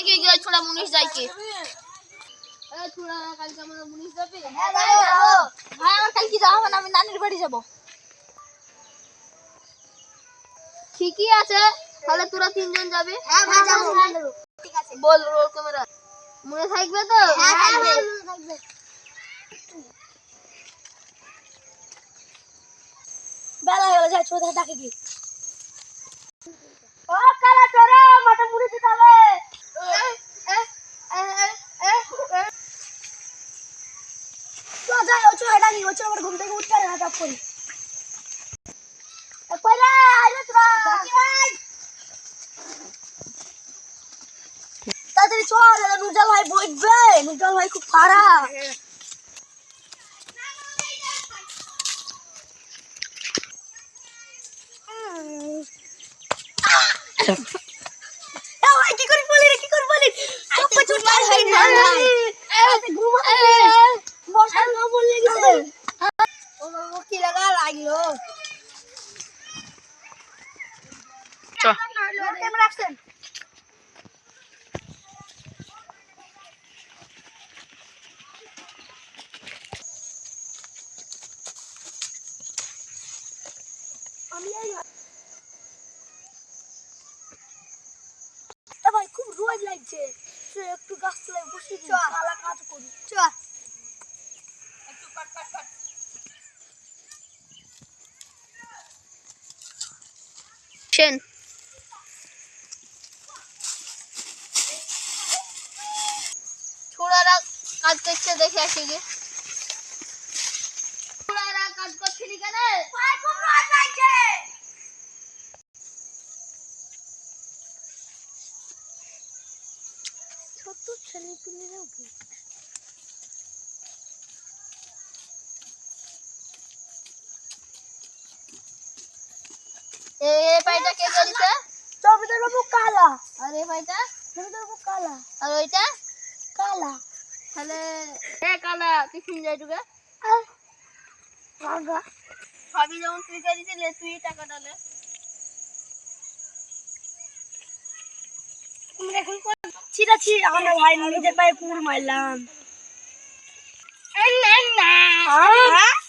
কি গিয়ে ছোড়া মুনিশ যায় কি এ ছোড়া কালকে আমরা মুনিশ যাবে হ্যাঁ যাবো ভাই আমার কালকে যাওয়া হবে না আমি নানির বাড়ি যাব ঠিকই আছে তাহলে তোরা তিনজন যাবে হ্যাঁ ভাই যাবো ঠিক আছে বল রোল ক্যামেরা মনে থাকবে তো হ্যাঁ থাকবে বেলা হয়ে গেল যাই ছোট ডাকে কি ও কালা চোরা মাথা মুড়ি দিতে হবে তো যাই ও চোরা ডাকি ও চোরা আমার ঘুম থেকে উঠতে পারে না চাপ করি কইরা আইরে চোরা ডাকি ভাই তাড়াতাড়ি চল নুজাল ভাই বইবে নুজাল ভাই খুব খারাপ ভাই কি করে বলি রে কি করে বলি চপ্পা চপ্পা ভাই ভাই এতে ঘুমা বসা না বললে গেছে ও কি লাগা লাগলো চ ক্যামেরা রাখছেন আমি এই ভাই খুব রোদ লাগছে একটু গাছ তলায় বসে কালা কাজ করি চ একটু কাট কাট কাট শেন ছোড়ারা কাজ করছে দেখে আসি কি ছোড়ারা কাজ করছে নি কেন ভাই খুব রোদ লাগছে ছোট ছেলেগুলোর এ পাইটা কে করেছে জমিদার বাবু কালা আর এই পাইটা জমিদার বাবু কালা আর ওইটা কালা তাহলে এ কালা তুই শুন যাই টুকা আগা সবই যখন তুই করেছিলি তুই টাকা ডালে তুমি এখন ছিড়াছি আমরা ভাই নিজের পায়ে কুড় মারলাম না হ্যাঁ